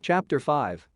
Chapter 5.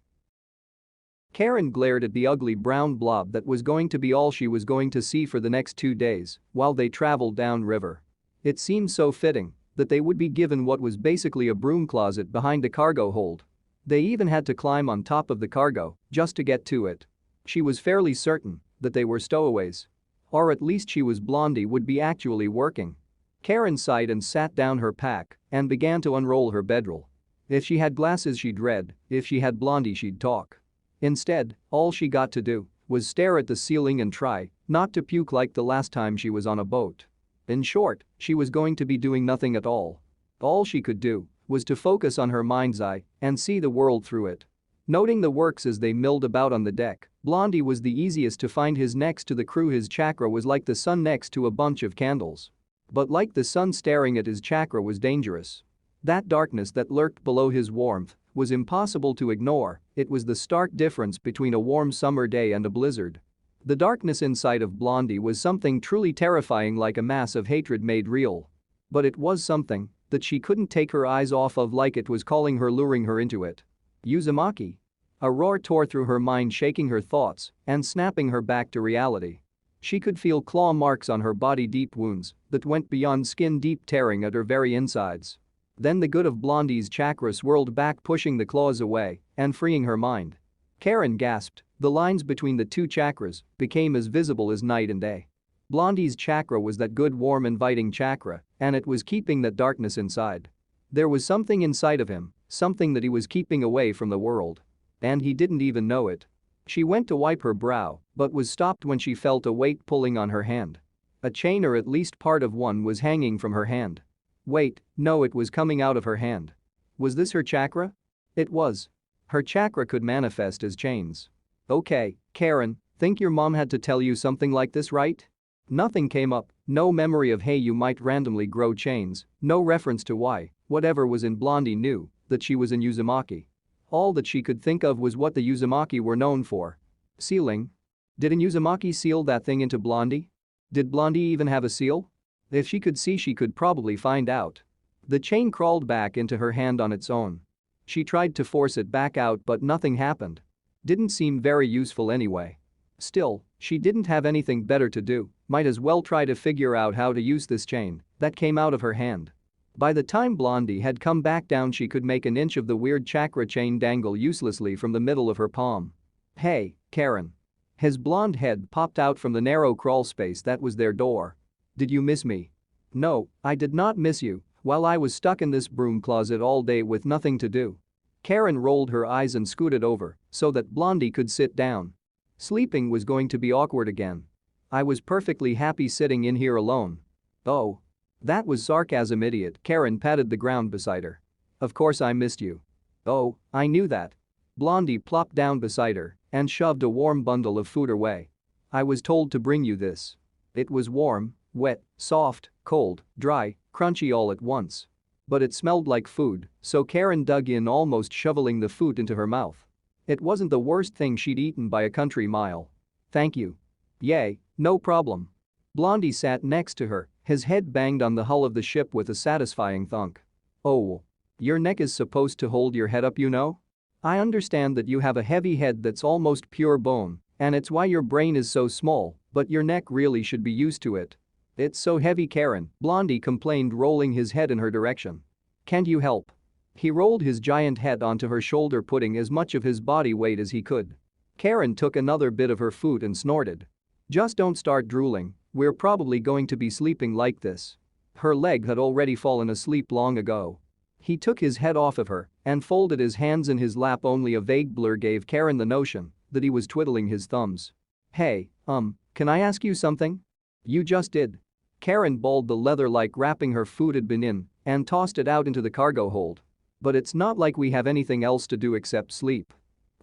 Karen glared at the ugly brown blob that was going to be all she was going to see for the next 2 days while they traveled downriver. It seemed so fitting that they would be given what was basically a broom closet behind a cargo hold. They even had to climb on top of the cargo just to get to it. She was fairly certain that they were stowaways. Or at least she was Blondie would be actually working. Karen sighed and sat down her pack and began to unroll her bedroll. If she had glasses she'd read, if she had Blondie she'd talk. Instead, all she got to do was stare at the ceiling and try not to puke like the last time she was on a boat. In short, she was going to be doing nothing at all. All she could do was to focus on her mind's eye and see the world through it. Noting the works as they milled about on the deck, Blondie was the easiest to find. His next to the crew, his chakra was like the sun next to a bunch of candles. But like the sun staring at his chakra was dangerous. That darkness that lurked below his warmth was impossible to ignore. It was the stark difference between a warm summer day and a blizzard. The darkness inside of Blondie was something truly terrifying, like a mass of hatred made real. But it was something that she couldn't take her eyes off of, like it was calling her, luring her into it. Uzumaki. A roar tore through her mind, shaking her thoughts and snapping her back to reality. She could feel claw marks on her body, deep wounds that went beyond skin deep, tearing at her very insides. Then the good of Blondie's chakra swirled back, pushing the claws away and freeing her mind. Karen gasped. The lines between the two chakras became as visible as night and day. Blondie's chakra was that good, warm, inviting chakra, and it was keeping that darkness inside. There was something inside of him, something that he was keeping away from the world. And he didn't even know it. She went to wipe her brow, but was stopped when she felt a weight pulling on her hand. A chain, or at least part of one, was hanging from her hand. Wait, no, it was coming out of her hand. Was this her chakra? It was. Her chakra could manifest as chains. Okay, Karen, think your mom had to tell you something like this, right? Nothing came up, no memory of hey you might randomly grow chains, no reference to why. Whatever was in Blondie knew that she was in Uzumaki. All that she could think of was what the Uzumaki were known for. Sealing? Did an Uzumaki seal that thing into Blondie? Did Blondie even have a seal? If she could see, she could probably find out. The chain crawled back into her hand on its own. She tried to force it back out, but nothing happened. Didn't seem very useful anyway. Still, she didn't have anything better to do, might as well try to figure out how to use this chain that came out of her hand. By the time Blondie had come back down, she could make an inch of the weird chakra chain dangle uselessly from the middle of her palm. Hey, Karen. His blonde head popped out from the narrow crawl space that was their door. Did you miss me? No, I did not miss you while I was stuck in this broom closet all day with nothing to do. Karen rolled her eyes and scooted over so that Blondie could sit down. Sleeping was going to be awkward again. I was perfectly happy sitting in here alone. Oh. That was sarcasm, idiot. Karen patted the ground beside her. Of course I missed you. Oh, I knew that. Blondie plopped down beside her and shoved a warm bundle of food her way. I was told to bring you this. It was warm, wet, soft, cold, dry, crunchy all at once. But it smelled like food, so Karen dug in, almost shoveling the food into her mouth. It wasn't the worst thing she'd eaten by a country mile. Thank you. Yay, no problem. Blondie sat next to her, his head banged on the hull of the ship with a satisfying thunk. Oh. Your neck is supposed to hold your head up, you know? I understand that you have a heavy head that's almost pure bone, and it's why your brain is so small, but your neck really should be used to it. It's so heavy, Karen, Blondie complained, rolling his head in her direction. Can't you help? He rolled his giant head onto her shoulder, putting as much of his body weight as he could. Karen took another bit of her food and snorted. Just don't start drooling, we're probably going to be sleeping like this. Her leg had already fallen asleep long ago. He took his head off of her and folded his hands in his lap. Only a vague blur gave Karen the notion that he was twiddling his thumbs. Hey, can I ask you something? You just did. Karen balled the leather-like wrapping her food had been in and tossed it out into the cargo hold. But it's not like we have anything else to do except sleep.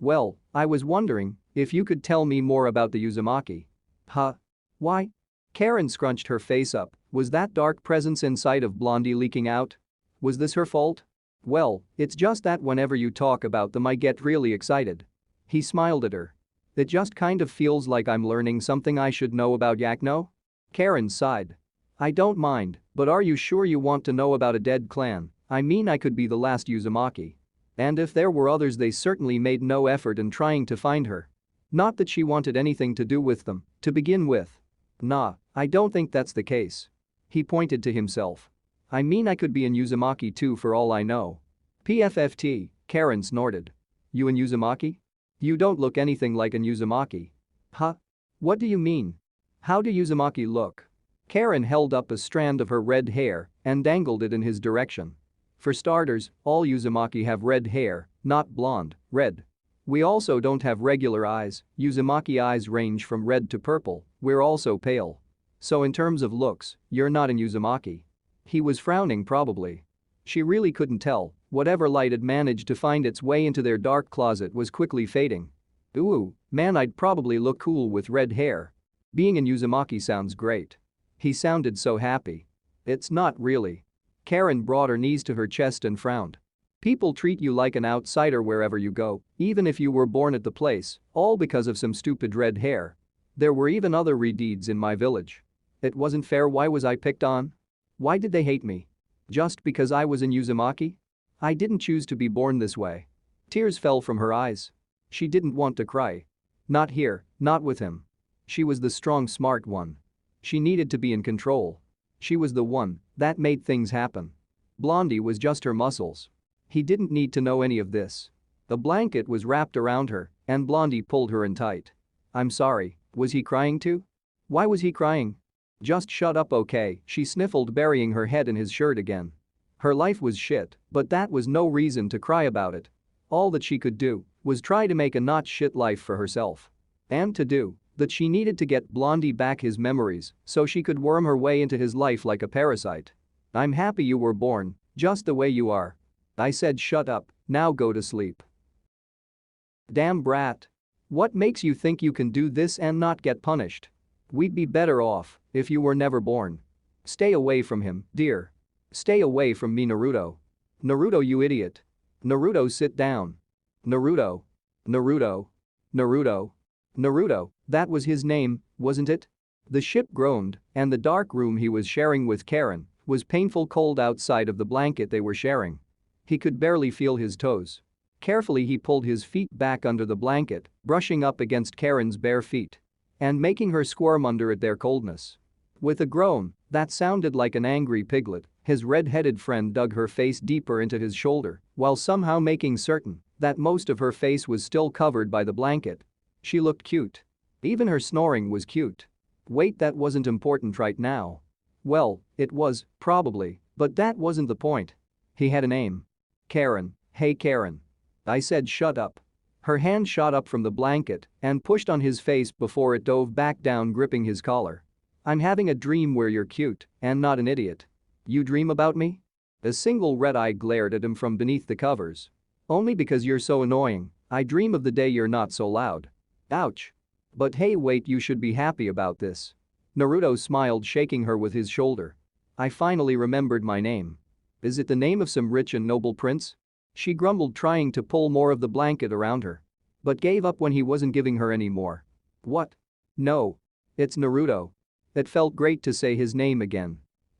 Well, I was wondering if you could tell me more about the Uzumaki. Huh? Why? Karen scrunched her face up. Was that dark presence inside of Blondie leaking out? Was this her fault? Well, it's just that whenever you talk about them I get really excited. He smiled at her. It just kind of feels like I'm learning something I should know about Yakno? Karen sighed. I don't mind, but are you sure you want to know about a dead clan? I mean, I could be the last Uzumaki. And if there were others, they certainly made no effort in trying to find her. Not that she wanted anything to do with them, to begin with. Nah, I don't think that's the case. He pointed to himself. I mean, I could be in Uzumaki too for all I know. PFFT, Karen snorted. You in Uzumaki? You don't look anything like an Uzumaki. Huh? What do you mean? How do Uzumaki look? Karen held up a strand of her red hair and dangled it in his direction. For starters, all Uzumaki have red hair, not blonde, red. We also don't have regular eyes, Uzumaki eyes range from red to purple, we're also pale. So in terms of looks, you're not in Uzumaki. He was frowning probably. She really couldn't tell, whatever light had managed to find its way into their dark closet was quickly fading. Ooh, man, I'd probably look cool with red hair. Being in Uzumaki sounds great. He sounded so happy. It's not really. Karen brought her knees to her chest and frowned. People treat you like an outsider wherever you go, even if you were born at the place, all because of some stupid red hair. There were even other redeeds in my village. It wasn't fair. Why was I picked on? Why did they hate me? Just because I was in Uzumaki? I didn't choose to be born this way. Tears fell from her eyes. She didn't want to cry. Not here, not with him. She was the strong, smart one. She needed to be in control. She was the one that made things happen. Blondie was just her muscles. He didn't need to know any of this. The blanket was wrapped around her, and Blondie pulled her in tight. I'm sorry, was he crying too? Why was he crying? Just shut up, okay, she sniffled, burying her head in his shirt again. Her life was shit, but that was no reason to cry about it. All that she could do was try to make a not shit life for herself. And to do that, she needed to get Blondie back his memories so she could worm her way into his life like a parasite. I'm happy you were born, just the way you are. I said shut up, now go to sleep. Damn brat. What makes you think you can do this and not get punished? We'd be better off if you were never born. Stay away from him, dear. Stay away from me, Naruto. Naruto, you idiot. Naruto, sit down. Naruto. Naruto. Naruto. Naruto, that was his name, wasn't it? The ship groaned, and the dark room he was sharing with Karen was painful cold outside of the blanket they were sharing. He could barely feel his toes. Carefully he pulled his feet back under the blanket, brushing up against Karen's bare feet and making her squirm under it, their coldness. With a groan that sounded like an angry piglet, his red-headed friend dug her face deeper into his shoulder while somehow making certain that most of her face was still covered by the blanket. She looked cute. Even her snoring was cute. Wait, that wasn't important right now. Well, it was, probably, but that wasn't the point. He had a name. Karen. Hey Karen. I said shut up. Her hand shot up from the blanket and pushed on his face before it dove back down, gripping his collar. I'm having a dream where you're cute and not an idiot. You dream about me? A single red eye glared at him from beneath the covers. Only because you're so annoying, I dream of the day you're not so loud. Ouch. But hey, wait, you should be happy about this. Naruto smiled, shaking her with his shoulder. I finally remembered my name. Is it the name of some rich and noble prince? She grumbled, trying to pull more of the blanket around her. But gave up when he wasn't giving her any more. What? No. It's Naruto. It felt great to say his name again.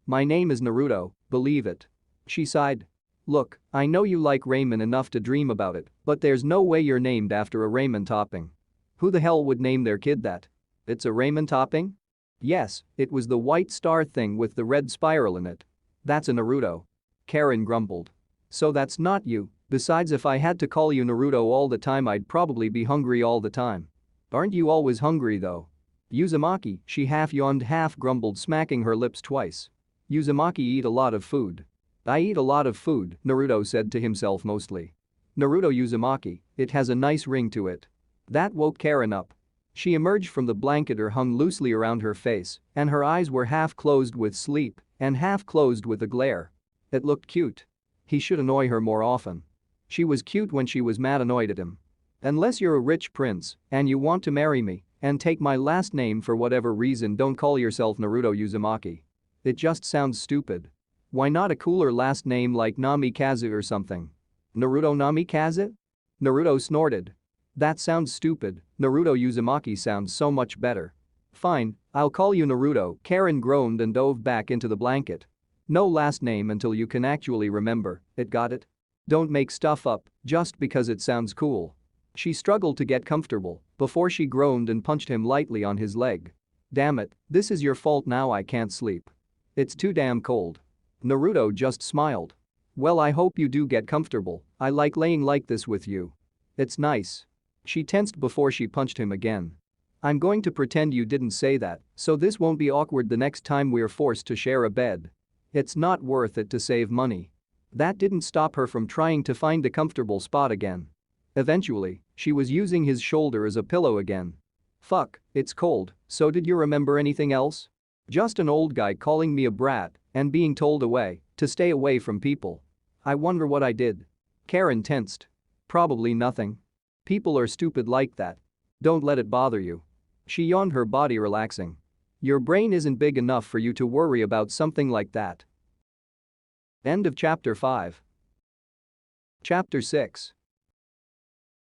My name is Naruto, believe it. She sighed. Look, I know you like ramen enough to dream about it, but there's no way you're named after a ramen topping. Who the hell would name their kid that? It's a ramen topping? Yes, it was the white star thing with the red spiral in it. That's a Naruto. Karen grumbled. So that's not you. Besides, if I had to call you Naruto all the time, I'd probably be hungry all the time. Aren't you always hungry though? Uzumaki, she half yawned, half grumbled, smacking her lips twice. Uzumaki eat a lot of food. I eat a lot of food, Naruto said to himself mostly. Naruto Uzumaki, it has a nice ring to it. That woke Karen up. She emerged from the blanket, her hung loosely around her face, and her eyes were half closed with sleep and half closed with a glare. It looked cute. He should annoy her more often. She was cute when she was mad annoyed at him. Unless you're a rich prince and you want to marry me and take my last name for whatever reason, don't call yourself Naruto Uzumaki. It just sounds stupid. Why not a cooler last name like Namikaze or something? Naruto Namikaze? Naruto snorted. That sounds stupid, Naruto Uzumaki sounds so much better. Fine, I'll call you Naruto, Karen groaned and dove back into the blanket. No last name until you can actually remember it, got it? Don't make stuff up just because it sounds cool. She struggled to get comfortable before she groaned and punched him lightly on his leg. Damn it, this is your fault now I can't sleep. It's too damn cold. Naruto just smiled. Well, I hope you do get comfortable, I like laying like this with you. It's nice. She tensed before she punched him again. I'm going to pretend you didn't say that, so this won't be awkward the next time we're forced to share a bed. It's not worth it to save money. That didn't stop her from trying to find a comfortable spot again. Eventually, she was using his shoulder as a pillow again. Fuck, it's cold, so did you remember anything else? Just an old guy calling me a brat and being told to stay away from people. I wonder what I did. Karen tensed. Probably nothing. People are stupid like that. Don't let it bother you. She yawned, her body relaxing. Your brain isn't big enough for you to worry about something like that. End of chapter 5. Chapter 6.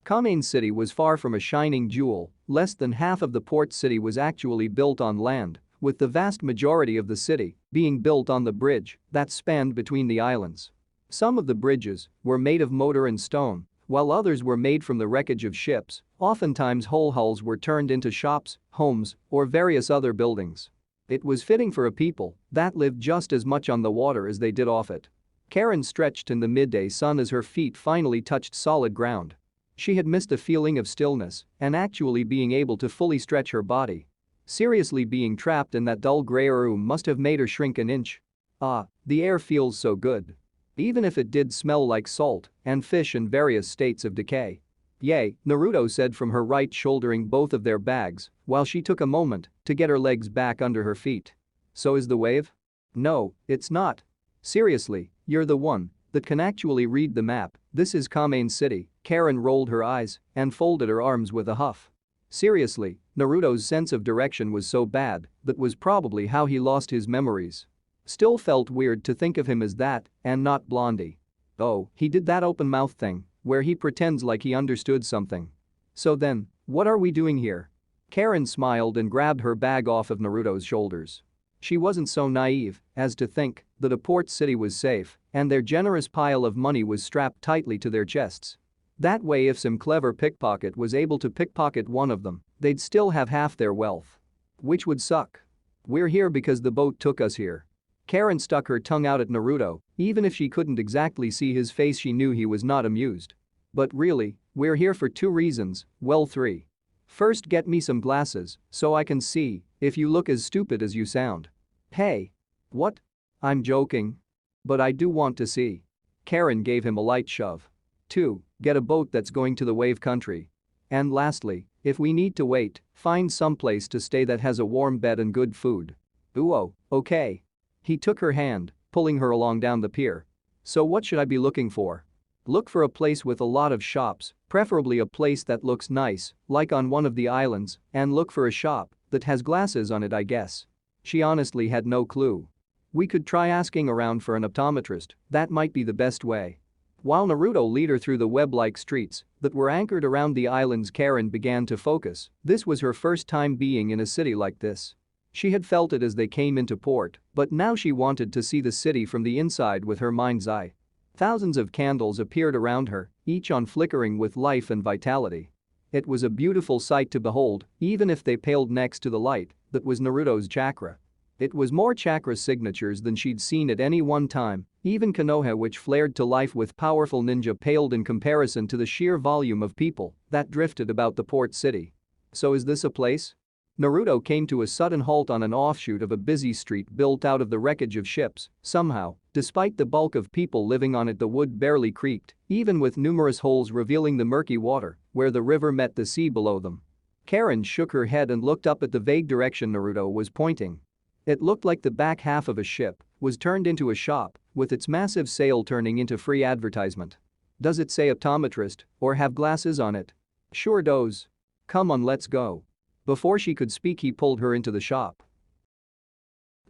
Kamain City was far from a shining jewel. Less than half of the port city was actually built on land, with the vast majority of the city being built on the bridge that spanned between the islands. Some of the bridges were made of mortar and stone, while others were made from the wreckage of ships. Oftentimes whole hulls were turned into shops, homes, or various other buildings. It was fitting for a people that lived just as much on the water as they did off it. Karen stretched in the midday sun as her feet finally touched solid ground. She had missed a feeling of stillness and actually being able to fully stretch her body. Seriously, being trapped in that dull gray room must have made her shrink an inch. Ah, the air feels so good. Even if it did smell like salt and fish in various states of decay. Yay, Naruto said from her right, shouldering both of their bags while she took a moment to get her legs back under her feet. So is the wave? No, it's not. Seriously, you're the one that can actually read the map. This is Kamain City. Karen rolled her eyes and folded her arms with a huff. Seriously, Naruto's sense of direction was so bad that was probably how he lost his memories. Still felt weird to think of him as that and not Blondie. Oh, he did that open mouth thing where he pretends like he understood something. So then, what are we doing here? Karen smiled and grabbed her bag off of Naruto's shoulders. She wasn't so naive as to think that a port city was safe and their generous pile of money was strapped tightly to their chests. That way, if some clever pickpocket was able to pickpocket one of them, they'd still have half their wealth. Which would suck. We're here because the boat took us here. Karen stuck her tongue out at Naruto. Even if she couldn't exactly see his face, she knew he was not amused. But really, we're here for 2 reasons, well 3. First, get me some glasses so I can see if you look as stupid as you sound. Hey. What? I'm joking. But I do want to see. Karen gave him a light shove. 2. Get a boat that's going to the wave country. And lastly, if we need to wait, find someplace to stay that has a warm bed and good food. Ooh, okay. He took her hand, pulling her along down the pier. So what should I be looking for? Look for a place with a lot of shops, preferably a place that looks nice, like on one of the islands, and look for a shop that has glasses on it, I guess. She honestly had no clue. We could try asking around for an optometrist, that might be the best way. While Naruto led her through the web-like streets that were anchored around the islands, Karen began to focus. This was her first time being in a city like this. She had felt it as they came into port, but now she wanted to see the city from the inside with her mind's eye. Thousands of candles appeared around her, each on flickering with life and vitality. It was a beautiful sight to behold, even if they paled next to the light that was Naruto's chakra. It was more chakra signatures than she'd seen at any one time. Even Konoha, which flared to life with powerful ninja, paled in comparison to the sheer volume of people that drifted about the port city. So is this a place? Naruto came to a sudden halt on an offshoot of a busy street built out of the wreckage of ships. Somehow, despite the bulk of people living on it, the wood barely creaked, even with numerous holes revealing the murky water where the river met the sea below them. Karen shook her head and looked up at the vague direction Naruto was pointing. It looked like the back half of a ship was turned into a shop, with its massive sail turning into free advertisement. Does it say optometrist or have glasses on it? Sure does. Come on, let's go. Before she could speak, he pulled her into the shop.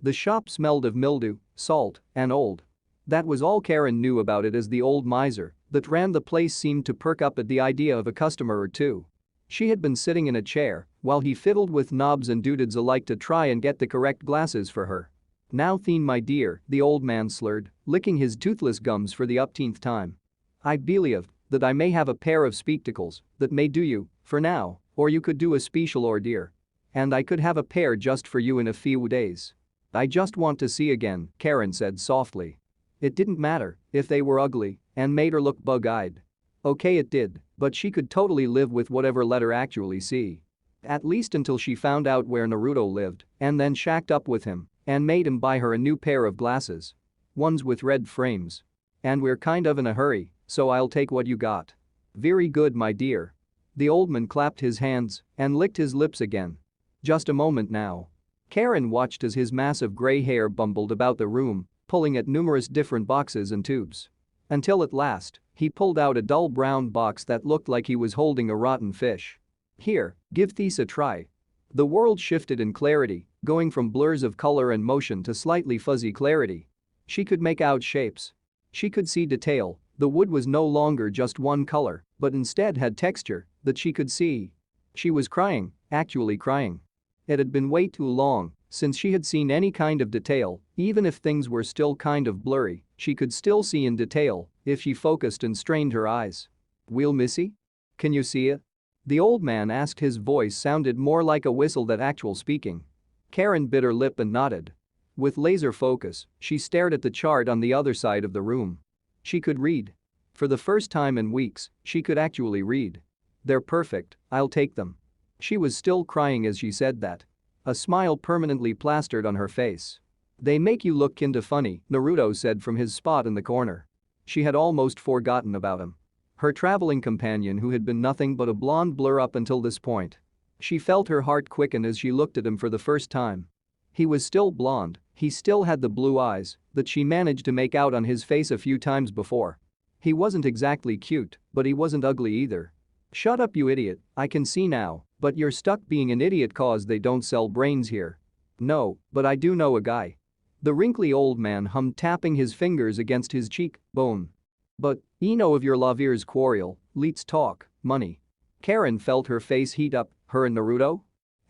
The shop smelled of mildew, salt, and old. That was all Karen knew about it, as the old miser that ran the place seemed to perk up at the idea of a customer or two. She had been sitting in a chair while he fiddled with knobs and doodads alike to try and get the correct glasses for her. Now then, my dear, the old man slurred, licking his toothless gums for the upteenth time. I believe that I may have a pair of spectacles that may do you, for now, or you could do a special order. And I could have a pair just for you in a few days. I just want to see again, Karen said softly. It didn't matter if they were ugly and made her look bug-eyed. Okay, it did, but she could totally live with whatever let her actually see. At least until she found out where Naruto lived and then shacked up with him and made him buy her a new pair of glasses. Ones with red frames. And we're kind of in a hurry, so I'll take what you got. Very good, my dear. The old man clapped his hands and licked his lips again. Just a moment now. Karen watched as his massive gray hair bumbled about the room, pulling at numerous different boxes and tubes. Until at last, he pulled out a dull brown box that looked like he was holding a rotten fish. Here, give these a try. The world shifted in clarity, going from blurs of color and motion to slightly fuzzy clarity. She could make out shapes. She could see detail. The wood was no longer just one color, but instead had texture that she could see. She was crying, actually crying. It had been way too long since she had seen any kind of detail, even if things were still kind of blurry, she could still see in detail if she focused and strained her eyes. Will Missy? Can you see it? The old man asked. His voice sounded more like a whistle than actual speaking. Karen bit her lip and nodded. With laser focus, she stared at the chart on the other side of the room. She could read. For the first time in weeks, she could actually read. They're perfect, I'll take them. She was still crying as she said that. A smile permanently plastered on her face. They make you look kinda funny, Naruto said from his spot in the corner. She had almost forgotten about him. Her traveling companion who had been nothing but a blonde blur up until this point. She felt her heart quicken as she looked at him for the first time. He was still blonde, he still had the blue eyes that she managed to make out on his face a few times before. He wasn't exactly cute, but he wasn't ugly either. Shut up, you idiot, I can see now, but you're stuck being an idiot cause they don't sell brains here. No, but I do know a guy. The wrinkly old man hummed, tapping his fingers against his cheekbone. But, know of your lover's quarrel, let's talk money. Karen felt her face heat up, her and Naruto?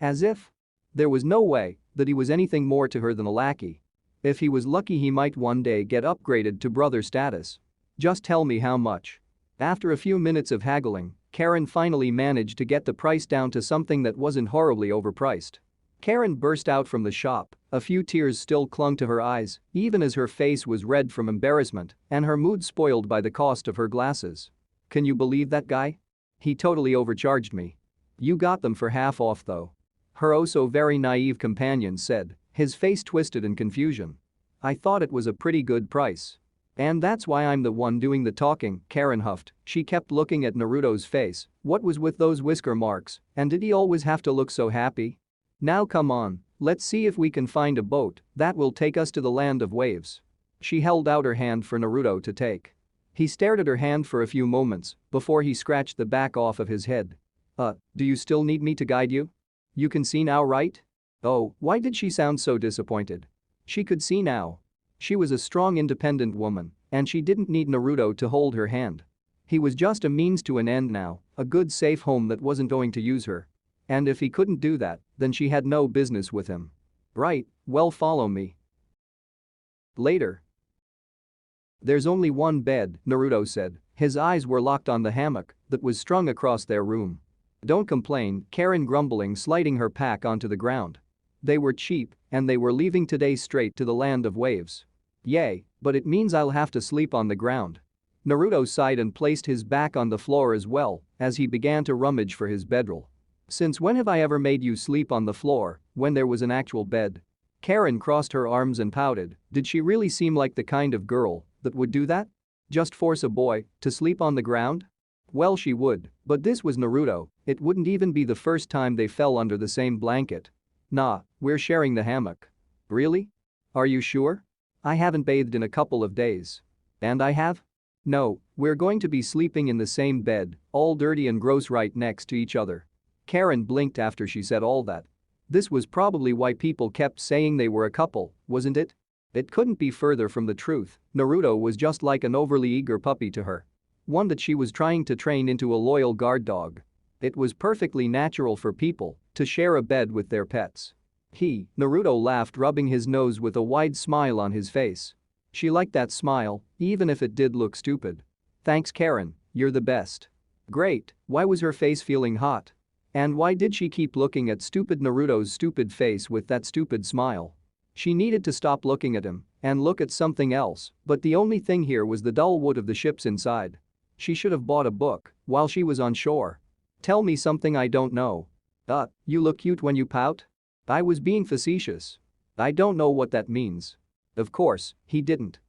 As if. There was no way that he was anything more to her than a lackey. If he was lucky, he might one day get upgraded to brother status. Just tell me how much. After a few minutes of haggling, Karen finally managed to get the price down to something that wasn't horribly overpriced. Karen burst out from the shop, a few tears still clung to her eyes, even as her face was red from embarrassment and her mood spoiled by the cost of her glasses. Can you believe that guy? He totally overcharged me. You got them for half off though. Her oh so very naive companion said, his face twisted in confusion. I thought it was a pretty good price. And that's why I'm the one doing the talking, Karen huffed. She kept looking at Naruto's face. What was with those whisker marks, and did he always have to look so happy? Now come on, let's see if we can find a boat that will take us to the land of waves. She held out her hand for Naruto to take. He stared at her hand for a few moments before he scratched the back off of his head. Do you still need me to guide you? You can see now, right? Oh, why did she sound so disappointed? She could see now. She was a strong, independent woman, and she didn't need Naruto to hold her hand. He was just a means to an end now, a good safe home that wasn't going to use her. And if he couldn't do that, then she had no business with him. Right, well, follow me. Later. There's only one bed, Naruto said. His eyes were locked on the hammock that was strung across their room. Don't complain, Karen grumbling, sliding her pack onto the ground. They were cheap, and they were leaving today straight to the land of waves. Yay, but it means I'll have to sleep on the ground. Naruto sighed and placed his back on the floor as well as he began to rummage for his bedroll. Since when have I ever made you sleep on the floor when there was an actual bed? Karen crossed her arms and pouted. Did she really seem like the kind of girl that would do that? Just force a boy to sleep on the ground? Well, she would, but this was Naruto. It wouldn't even be the first time they fell under the same blanket. Nah, we're sharing the hammock. Really? Are you sure? I haven't bathed in a couple of days. And I have? No, we're going to be sleeping in the same bed, all dirty and gross right next to each other. Karen blinked after she said all that. This was probably why people kept saying they were a couple, wasn't it? It couldn't be further from the truth. Naruto was just like an overly eager puppy to her. One that she was trying to train into a loyal guard dog. It was perfectly natural for people to share a bed with their pets. Naruto laughed, rubbing his nose with a wide smile on his face. She liked that smile, even if it did look stupid. Thanks Karen, you're the best. Great, why was her face feeling hot? And why did she keep looking at stupid Naruto's stupid face with that stupid smile? She needed to stop looking at him and look at something else, but the only thing here was the dull wood of the ships inside. She should have bought a book while she was on shore. Tell me something I don't know. You look cute when you pout? I was being facetious. I don't know what that means. Of course, he didn't.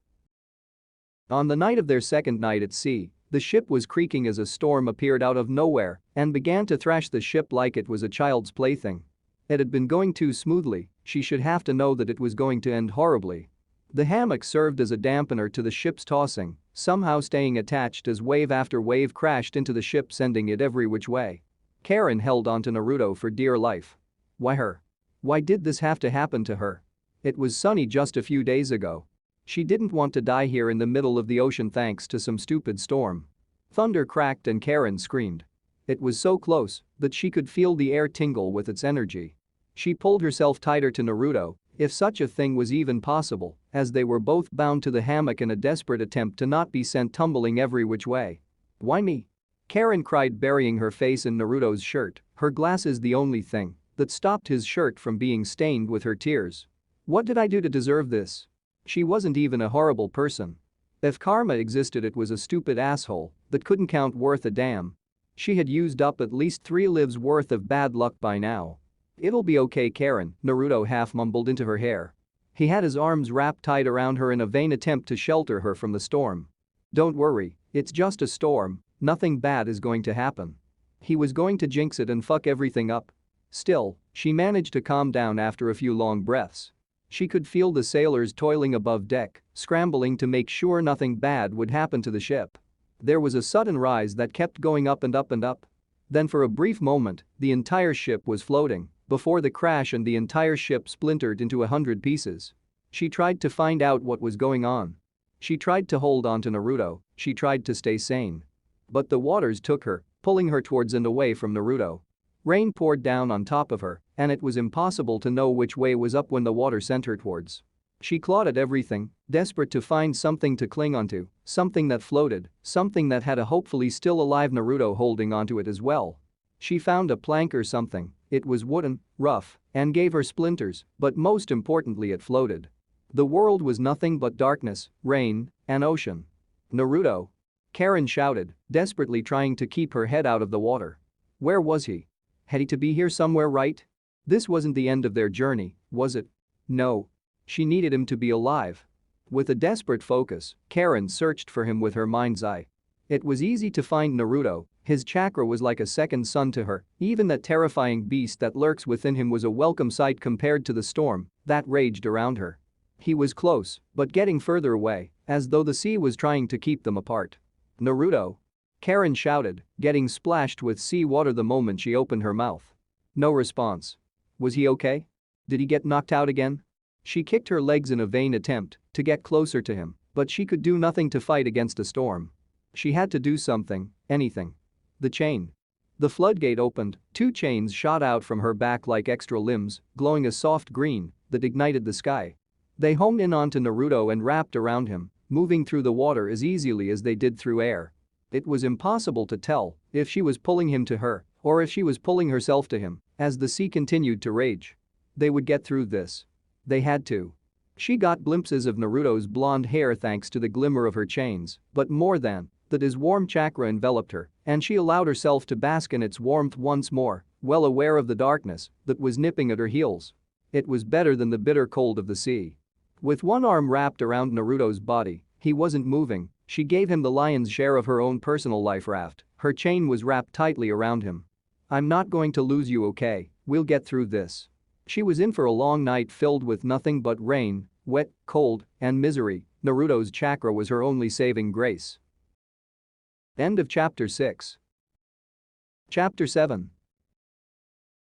On the night of their second night at sea, the ship was creaking as a storm appeared out of nowhere and began to thrash the ship like it was a child's plaything. It had been going too smoothly, she should have to know that it was going to end horribly. The hammock served as a dampener to the ship's tossing, somehow staying attached as wave after wave crashed into the ship, sending it every which way. Karen held on to Naruto for dear life. Why her? Why did this have to happen to her? It was sunny just a few days ago. She didn't want to die here in the middle of the ocean thanks to some stupid storm. Thunder cracked and Karen screamed. It was so close that she could feel the air tingle with its energy. She pulled herself tighter to Naruto, if such a thing was even possible, as they were both bound to the hammock in a desperate attempt to not be sent tumbling every which way. Why me? Karen cried, burying her face in Naruto's shirt, her glasses the only thing that stopped his shirt from being stained with her tears. What did I do to deserve this? She wasn't even a horrible person. If karma existed, it was a stupid asshole that couldn't count worth a damn. She had used up at least 3 lives worth of bad luck by now. It'll be okay Karen, Naruto half mumbled into her hair. He had his arms wrapped tight around her in a vain attempt to shelter her from the storm. Don't worry, it's just a storm, nothing bad is going to happen. He was going to jinx it and fuck everything up. Still, she managed to calm down after a few long breaths. She could feel the sailors toiling above deck, scrambling to make sure nothing bad would happen to the ship. There was a sudden rise that kept going up and up and up. Then for a brief moment, the entire ship was floating before the crash and the entire ship splintered into 100 pieces. She tried to find out what was going on. She tried to hold on to Naruto, she tried to stay sane. But the waters took her, pulling her towards and away from Naruto. Rain poured down on top of her, and it was impossible to know which way was up when the water sent her towards. She clawed at everything, desperate to find something to cling onto, something that floated, something that had a hopefully still alive Naruto holding onto it as well. She found a plank or something, it was wooden, rough, and gave her splinters, but most importantly it floated. The world was nothing but darkness, rain, and ocean. Naruto! Karen shouted, desperately trying to keep her head out of the water. Where was he? Had he to be here somewhere, right? This wasn't the end of their journey, was it? No. She needed him to be alive. With a desperate focus, Karen searched for him with her mind's eye. It was easy to find Naruto, his chakra was like a second son to her, even that terrifying beast that lurks within him was a welcome sight compared to the storm that raged around her. He was close, but getting further away, as though the sea was trying to keep them apart. Naruto! Karen shouted, getting splashed with sea water the moment she opened her mouth. No response. Was he okay? Did he get knocked out again? She kicked her legs in a vain attempt to get closer to him, but she could do nothing to fight against a storm. She had to do something, anything. The chain. The floodgate opened, 2 chains shot out from her back like extra limbs, glowing a soft green that ignited the sky. They homed in onto Naruto and wrapped around him, moving through the water as easily as they did through air. It was impossible to tell if she was pulling him to her or if she was pulling herself to him as the sea continued to rage. They would get through this. They had to. She got glimpses of Naruto's blonde hair thanks to the glimmer of her chains, but more than that, his warm chakra enveloped her, and she allowed herself to bask in its warmth once more, well aware of the darkness that was nipping at her heels. It was better than the bitter cold of the sea. With one arm wrapped around Naruto's body, he wasn't moving. She gave him the lion's share of her own personal life raft, her chain was wrapped tightly around him. I'm not going to lose you, okay, we'll get through this. She was in for a long night filled with nothing but rain, wet, cold, and misery. Naruto's chakra was her only saving grace. End of Chapter 6. Chapter 7.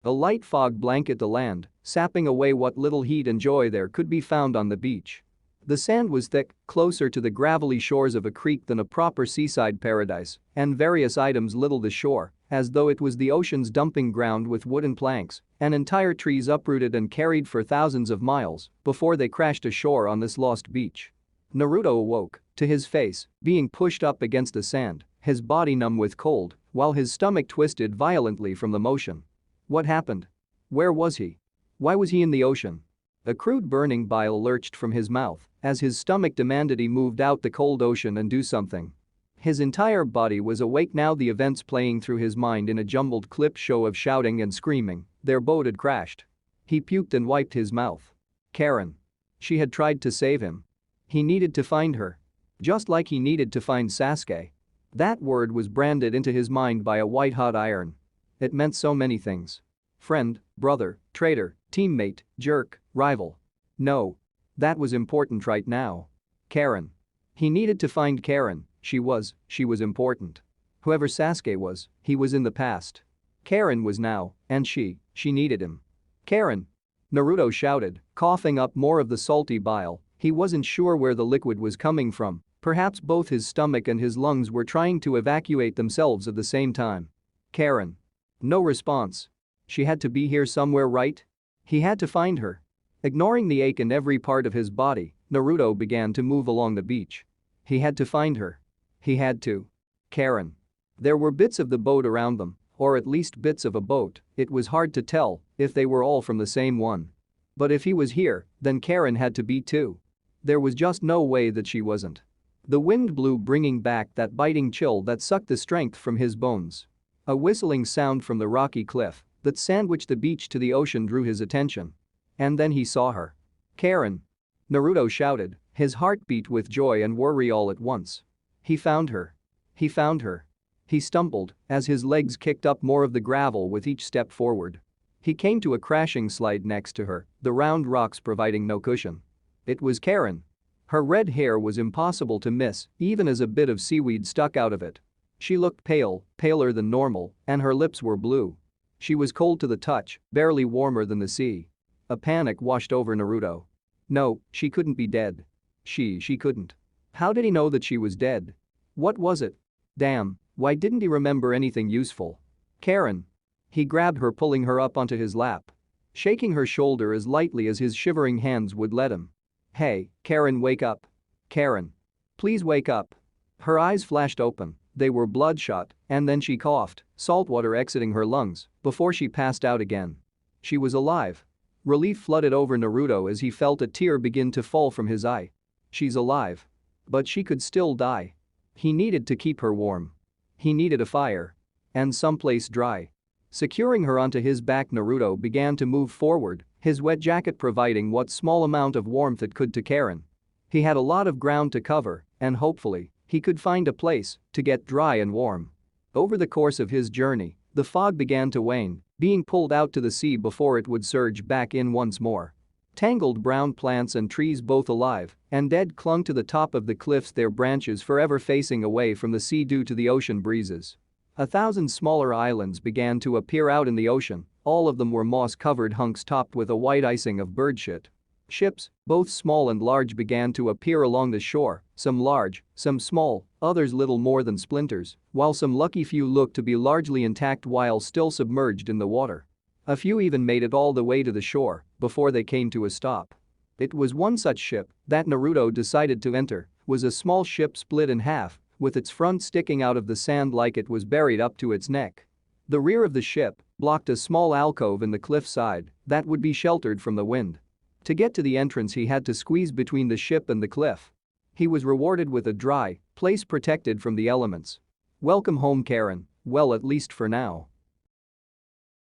A light fog blanketed the land, sapping away what little heat and joy there could be found on the beach. The sand was thick, closer to the gravelly shores of a creek than a proper seaside paradise, and various items littered the shore, as though it was the ocean's dumping ground with wooden planks and entire trees uprooted and carried for thousands of miles before they crashed ashore on this lost beach. Naruto awoke, to his face, being pushed up against the sand, his body numb with cold, while his stomach twisted violently from the motion. What happened? Where was he? Why was he in the ocean? A crude burning bile lurched from his mouth as his stomach demanded he moved out the cold ocean and do something. His entire body was awake now, the events playing through his mind in a jumbled clip show of shouting and screaming. Their boat had crashed. He puked and wiped his mouth. Karin. She had tried to save him. He needed to find her. Just like he needed to find Sasuke. That word was branded into his mind by a white-hot iron. It meant so many things. Friend, brother, traitor, teammate, jerk, rival. No. That was important right now. Karin. He needed to find Karin. She was important. Whoever Sasuke was, he was in the past. Karin was now, and she needed him. Karin. Naruto shouted, coughing up more of the salty bile. He wasn't sure where the liquid was coming from. Perhaps both his stomach and his lungs were trying to evacuate themselves at the same time. Karin. No response. She had to be here somewhere, right? He had to find her. Ignoring the ache in every part of his body, Naruto began to move along the beach. He had to find her. He had to. Karin. There were bits of the boat around them, or at least bits of a boat. It was hard to tell if they were all from the same one. But if he was here, then Karin had to be too. There was just no way that she wasn't. The wind blew, bringing back that biting chill that sucked the strength from his bones. A whistling sound from the rocky cliff that sandwiched the beach to the ocean drew his attention. And then he saw her. Karin. Naruto shouted, his heart beat with joy and worry all at once. He found her. He found her. He stumbled as his legs kicked up more of the gravel with each step forward. He came to a crashing slide next to her, the round rocks providing no cushion. It was Karin. Her red hair was impossible to miss, even as a bit of seaweed stuck out of it. She looked pale, paler than normal, and her lips were blue. She was cold to the touch, barely warmer than the sea. A panic washed over Naruto. No, she couldn't be dead. She couldn't. How did he know that she was dead? What was it? Damn, why didn't he remember anything useful? Karin. He grabbed her, pulling her up onto his lap. Shaking her shoulder as lightly as his shivering hands would let him. Hey, Karin, wake up. Karin. Please wake up. Her eyes flashed open, they were bloodshot, and then she coughed, salt water exiting her lungs, before she passed out again. She was alive. Relief flooded over Naruto as he felt a tear begin to fall from his eye. She's alive. But she could still die. He needed to keep her warm. He needed a fire. And someplace dry. Securing her onto his back, Naruto began to move forward, his wet jacket providing what small amount of warmth it could to Karin. He had a lot of ground to cover, and hopefully, he could find a place to get dry and warm. Over the course of his journey, the fog began to wane, being pulled out to the sea before it would surge back in once more. Tangled brown plants and trees, both alive and dead, clung to the top of the cliffs, their branches forever facing away from the sea due to the ocean breezes. 1,000 smaller islands began to appear out in the ocean, all of them were moss-covered hunks topped with a white icing of bird shit. Ships, both small and large, began to appear along the shore, some large, some small, others little more than splinters, while some lucky few looked to be largely intact while still submerged in the water. A few even made it all the way to the shore before they came to a stop. It was one such ship that Naruto decided to enter, was a small ship split in half, with its front sticking out of the sand like it was buried up to its neck. The rear of the ship blocked a small alcove in the cliffside that would be sheltered from the wind. To get to the entrance, he had to squeeze between the ship and the cliff. He was rewarded with a dry place protected from the elements. Welcome home, Karin, well, at least for now.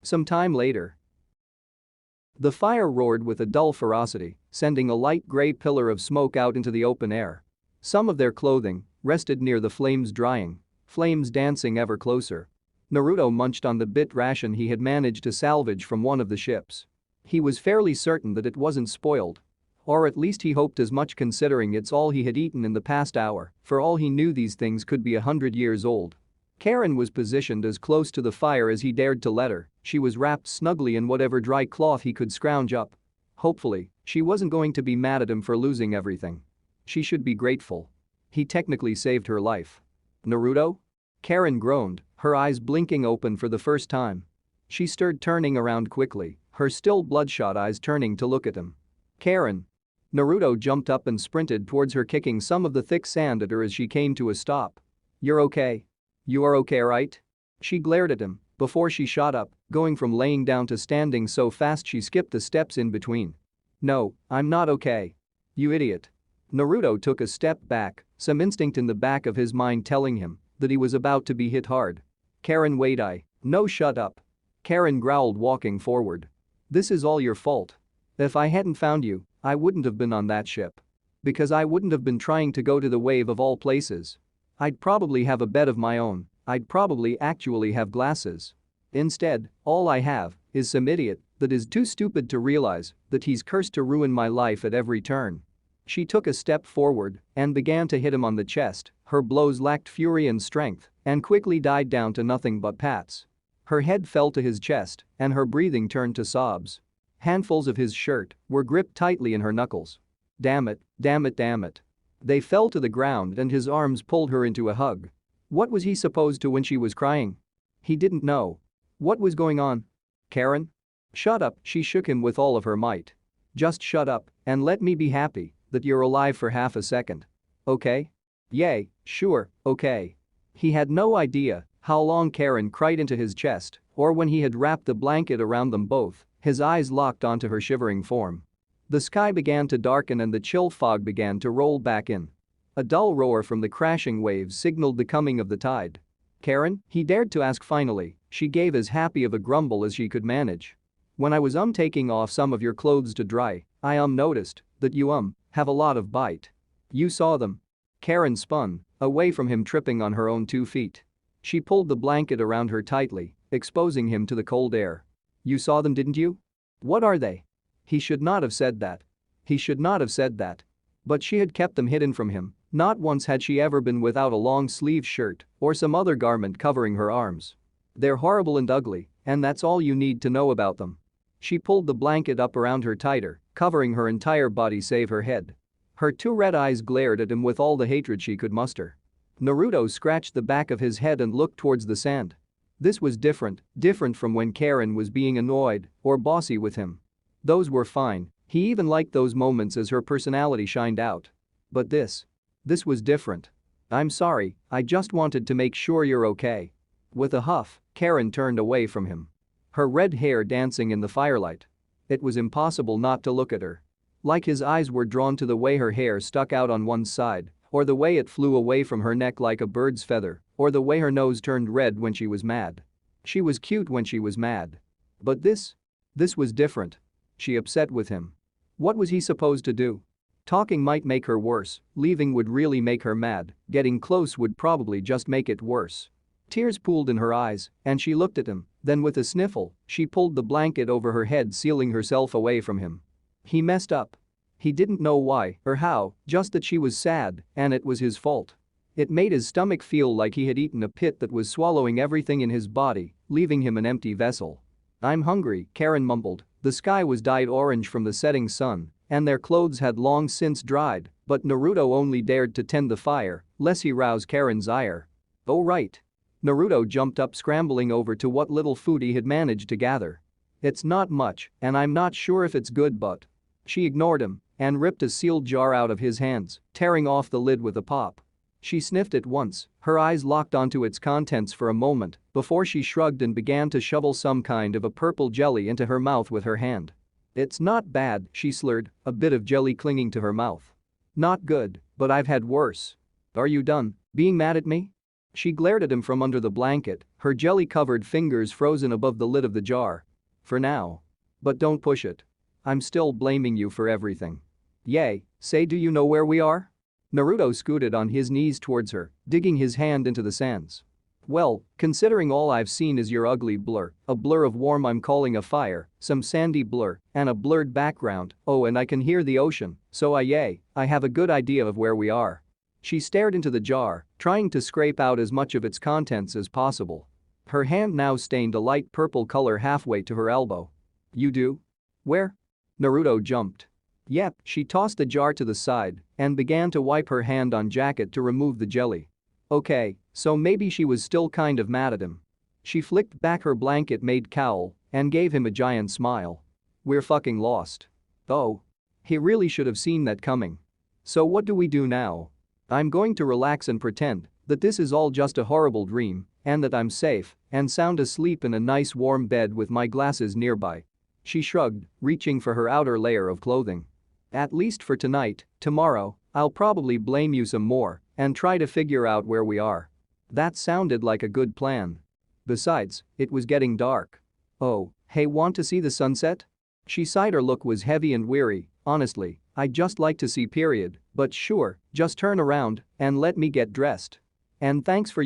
Some time later. The fire roared with a dull ferocity, sending a light gray pillar of smoke out into the open air. Some of their clothing rested near the flames, drying, flames dancing ever closer. Naruto munched on the bit ration he had managed to salvage from one of the ships. He was fairly certain that it wasn't spoiled. Or at least he hoped as much, considering it's all he had eaten in the past hour. For all he knew, these things could be 100 years old. Karin was positioned as close to the fire as he dared to let her. She was wrapped snugly in whatever dry cloth he could scrounge up. Hopefully, she wasn't going to be mad at him for losing everything. She should be grateful. He technically saved her life. Naruto? Karin groaned, her eyes blinking open for the first time. She stirred, turning around quickly, her still bloodshot eyes turning to look at him. Karin. Naruto jumped up and sprinted towards her, kicking some of the thick sand at her as she came to a stop. "You're okay? You are okay, right?" She glared at him before she shot up, going from laying down to standing so fast she skipped the steps in between. "No, I'm not okay. You idiot." Naruto took a step back, some instinct in the back of his mind telling him that he was about to be hit hard. "Karen, wait, No, shut up." Karen growled, walking forward. "This is all your fault. If I hadn't found you, I wouldn't have been on that ship. Because I wouldn't have been trying to go to the wave of all places. I'd probably have a bed of my own, I'd probably actually have glasses. Instead, all I have is some idiot that is too stupid to realize that he's cursed to ruin my life at every turn." She took a step forward and began to hit him on the chest. Her blows lacked fury and strength and quickly died down to nothing but pats. Her head fell to his chest and her breathing turned to sobs. Handfuls of his shirt were gripped tightly in her knuckles. Damn it, damn it, damn it. They fell to the ground and his arms pulled her into a hug. What was he supposed to when she was crying? He didn't know. What was going on? "Karen? Shut up," she shook him with all of her might. "Just shut up and let me be happy that you're alive for half a second. Okay? Yay, sure, okay." He had no idea how long Karen cried into his chest or when he had wrapped the blanket around them both, his eyes locked onto her shivering form. The sky began to darken and the chill fog began to roll back in. A dull roar from the crashing waves signaled the coming of the tide. "Karen?" he dared to ask finally. She gave as happy of a grumble as she could manage. "When I was taking off some of your clothes to dry, I noticed that you have a lot of bite." "You saw them?" Karen spun away from him, tripping on her own 2 feet. She pulled the blanket around her tightly, exposing him to the cold air. "You saw them, didn't you? What are they?" He should not have said that. He should not have said that. But she had kept them hidden from him. Not once had she ever been without a long-sleeve shirt or some other garment covering her arms. "They're horrible and ugly, and that's all you need to know about them." She pulled the blanket up around her tighter, covering her entire body save her head. Her 2 red eyes glared at him with all the hatred she could muster. Naruto scratched the back of his head and looked towards the sand. This was different from when Karen was being annoyed or bossy with him. Those were fine, he even liked those moments as her personality shined out. But this was different. "I'm sorry, I just wanted to make sure you're okay." With a huff, Karen turned away from him. Her red hair dancing in the firelight. It was impossible not to look at her. Like his eyes were drawn to the way her hair stuck out on one side, or the way it flew away from her neck like a bird's feather, or the way her nose turned red when she was mad. She was cute when she was mad. But this was different. She upset with him. What was he supposed to do? Talking might make her worse, leaving would really make her mad, getting close would probably just make it worse. Tears pooled in her eyes, and she looked at him, then with a sniffle, she pulled the blanket over her head, sealing herself away from him. He messed up. He didn't know why or how, just that she was sad, and it was his fault. It made his stomach feel like he had eaten a pit that was swallowing everything in his body, leaving him an empty vessel. "I'm hungry," Karen mumbled. The sky was dyed orange from the setting sun, and their clothes had long since dried, but Naruto only dared to tend the fire, lest he rouse Karen's ire. "Oh right." Naruto jumped up, scrambling over to what little food he had managed to gather. "It's not much, and I'm not sure if it's good, but..." She ignored him and ripped a sealed jar out of his hands, tearing off the lid with a pop. She sniffed it once, her eyes locked onto its contents for a moment before she shrugged and began to shovel some kind of a purple jelly into her mouth with her hand. "It's not bad," she slurred, a bit of jelly clinging to her mouth. "Not good, but I've had worse." "Are you done being mad at me?" She glared at him from under the blanket, her jelly-covered fingers frozen above the lid of the jar. "For now. But don't push it. I'm still blaming you for everything." "Yay, say, do you know where we are?" Naruto scooted on his knees towards her, digging his hand into the sands. "Well, considering all I've seen is your ugly blur, a blur of warm I'm calling a fire, some sandy blur, and a blurred background, oh and I can hear the ocean, so I have a good idea of where we are." She stared into the jar, trying to scrape out as much of its contents as possible. Her hand now stained a light purple color halfway to her elbow. "You do? Where?" Naruto jumped. "Yep." She tossed the jar to the side and began to wipe her hand on jacket to remove the jelly. Okay, so maybe she was still kind of mad at him. She flicked back her blanket-made cowl and gave him a giant smile. "We're fucking lost." "Oh." He really should have seen that coming. So what do we do now? I'm going to relax and pretend that this is all just a horrible dream and that I'm safe and sound asleep in a nice warm bed with my glasses nearby. She shrugged, reaching for her outer layer of clothing. At least for tonight. Tomorrow, I'll probably blame you some more and try to figure out where we are. That sounded like a good plan. Besides, it was getting dark. Oh, hey, want to see the sunset? She sighed. Her look was heavy and weary. Honestly, I'd just like to see period, but sure, just turn around and let me get dressed. And thanks for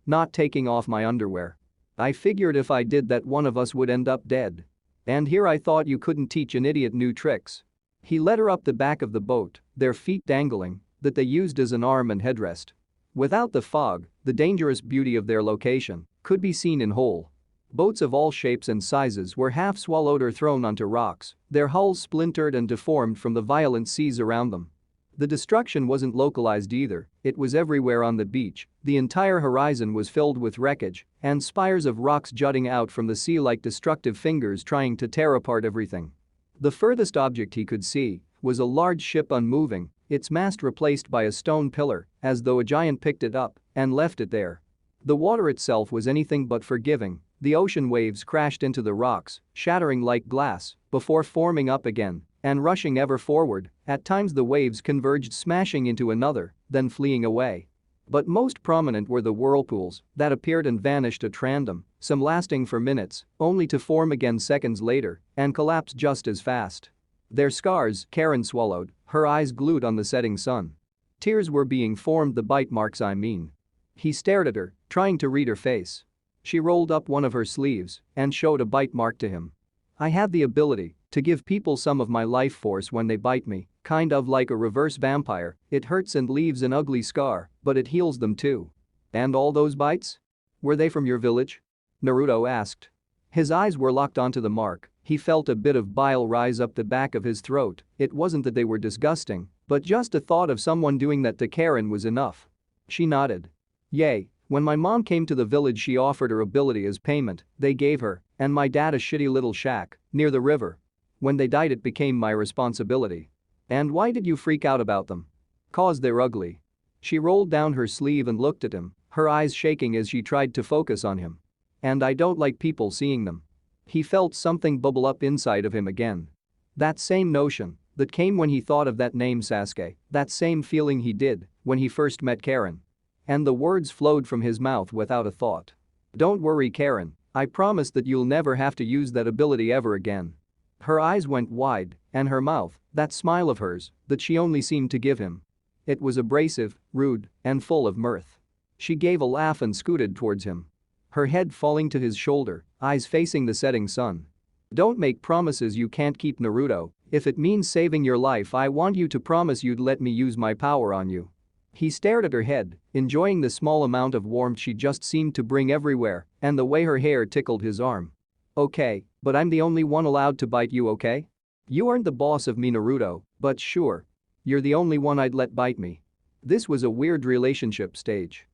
not taking off my underwear. I figured if I did that one of us would end up dead. And here I thought you couldn't teach an idiot new tricks. He led her up the back of the boat, their feet dangling, that they used as an arm and headrest. Without the fog, the dangerous beauty of their location could be seen in whole. Boats of all shapes and sizes were half swallowed or thrown onto rocks, their hulls splintered and deformed from the violent seas around them. The destruction wasn't localized either, it was everywhere on the beach. The entire horizon was filled with wreckage and spires of rocks jutting out from the sea like destructive fingers trying to tear apart everything. The furthest object he could see was a large ship unmoving, its mast replaced by a stone pillar, as though a giant picked it up and left it there. The water itself was anything but forgiving. The ocean waves crashed into the rocks, shattering like glass, before forming up again and rushing ever forward. At times the waves converged, smashing into another, then fleeing away. But most prominent were the whirlpools that appeared and vanished at random, some lasting for minutes, only to form again seconds later and collapse just as fast. Their scars, Karin swallowed, her eyes glued on the setting sun. Tears were being formed, the bite marks I mean. He stared at her, trying to read her face. She rolled up one of her sleeves and showed a bite mark to him. I have the ability to give people some of my life force when they bite me, kind of like a reverse vampire. It hurts and leaves an ugly scar, but it heals them too. And all those bites? Were they from your village? Naruto asked. His eyes were locked onto the mark. He felt a bit of bile rise up the back of his throat. It wasn't that they were disgusting, but just the thought of someone doing that to Karin was enough. She nodded. Yay. When my mom came to the village, she offered her ability as payment. They gave her and my dad a shitty little shack near the river. When they died, it became my responsibility. And why did you freak out about them? 'Cause they're ugly. She rolled down her sleeve and looked at him, her eyes shaking as she tried to focus on him. And I don't like people seeing them. He felt something bubble up inside of him again. That same notion that came when he thought of that name Sasuke, that same feeling he did when he first met Karin. And the words flowed from his mouth without a thought. Don't worry, Karin, I promise that you'll never have to use that ability ever again. Her eyes went wide, and her mouth, that smile of hers that she only seemed to give him. It was abrasive, rude, and full of mirth. She gave a laugh and scooted towards him. Her head falling to his shoulder, eyes facing the setting sun. Don't make promises you can't keep, Naruto. If it means saving your life, I want you to promise you'd let me use my power on you. He stared at her head, enjoying the small amount of warmth she just seemed to bring everywhere and the way her hair tickled his arm. Okay, but I'm the only one allowed to bite you, okay? You aren't the boss of me, Naruto, but sure. You're the only one I'd let bite me. This was a weird relationship stage.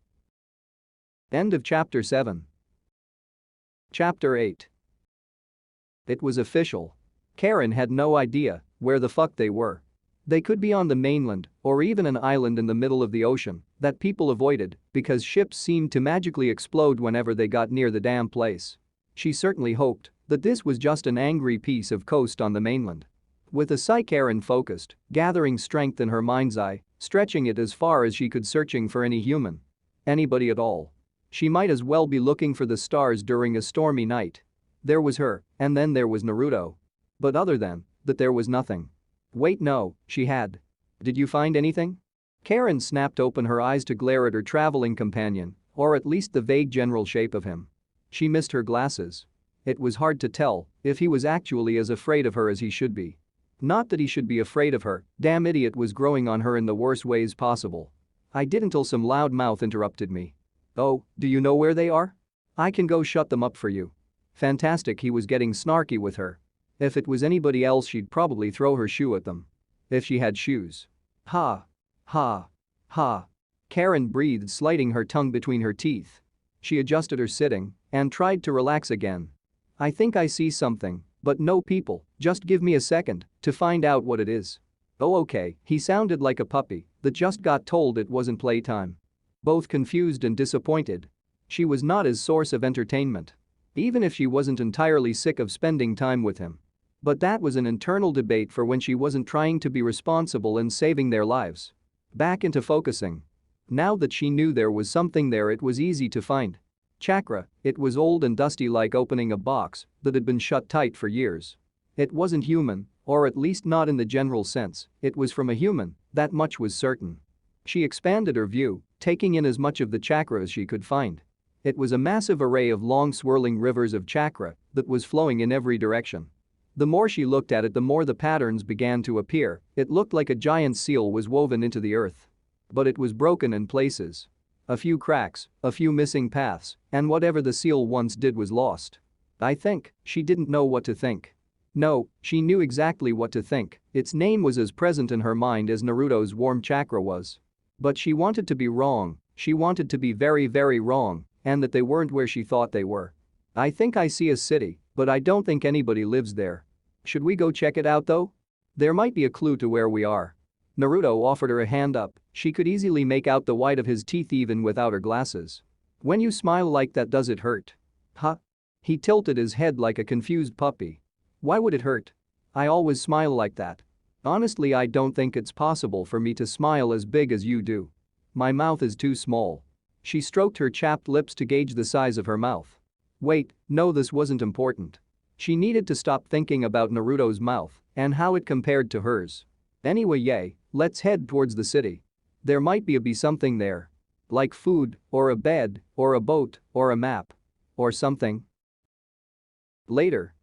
End of Chapter 7. Chapter 8. It was official. Karin had no idea where the fuck they were. They could be on the mainland or even an island in the middle of the ocean that people avoided because ships seemed to magically explode whenever they got near the damn place. She certainly hoped that this was just an angry piece of coast on the mainland. With a sigh, Karin focused, gathering strength in her mind's eye, stretching it as far as she could, searching for any human. Anybody at all. She might as well be looking for the stars during a stormy night. There was her, and then there was Naruto. But other than that, there was nothing. Wait, no, she had. Did you find anything? Karin snapped open her eyes to glare at her traveling companion, or at least the vague general shape of him. She missed her glasses. It was hard to tell if he was actually as afraid of her as he should be. Not that he should be afraid of her, damn idiot was growing on her in the worst ways possible. I did until some loud mouth interrupted me. Oh, do you know where they are? I can go shut them up for you. Fantastic, he was getting snarky with her. If it was anybody else, she'd probably throw her shoe at them. If she had shoes. Ha. Ha. Ha. Karin breathed, sliding her tongue between her teeth. She adjusted her sitting and tried to relax again. I think I see something, but no people, Just give me a second to find out what it is. Oh okay, he sounded like a puppy that just got told it wasn't playtime. Both confused and disappointed. She was not his source of entertainment. Even if she wasn't entirely sick of spending time with him. But that was an internal debate for when she wasn't trying to be responsible and saving their lives. Back into focusing. Now that she knew there was something there, it was easy to find. Chakra, it was old and dusty, like opening a box that had been shut tight for years. It wasn't human, or at least not in the general sense. It was from a human, that much was certain. She expanded her view, taking in as much of the chakra as she could find. It was a massive array of long swirling rivers of chakra that was flowing in every direction. The more she looked at it, the more the patterns began to appear. It looked like a giant seal was woven into the earth. But it was broken in places. A few cracks, a few missing paths, and whatever the seal once did was lost. I think she didn't know what to think. No, she knew exactly what to think. Its name was as present in her mind as Naruto's warm chakra was. But she wanted to be wrong. She wanted to be very, very wrong, and that they weren't where she thought they were. I think I see a city, but I don't think anybody lives there. Should we go check it out though? There might be a clue to where we are. Naruto offered her a hand up. She could easily make out the white of his teeth even without her glasses. When you smile like that, does it hurt? Huh? He tilted his head like a confused puppy. Why would it hurt? I always smile like that. Honestly, I don't think it's possible for me to smile as big as you do. My mouth is too small. She stroked her chapped lips to gauge the size of her mouth. Wait, no, this wasn't important. She needed to stop thinking about Naruto's mouth and how it compared to hers. Anyway, yay, let's head towards the city. There might be something there. Like food, or a bed, or a boat, or a map. Or something. Later.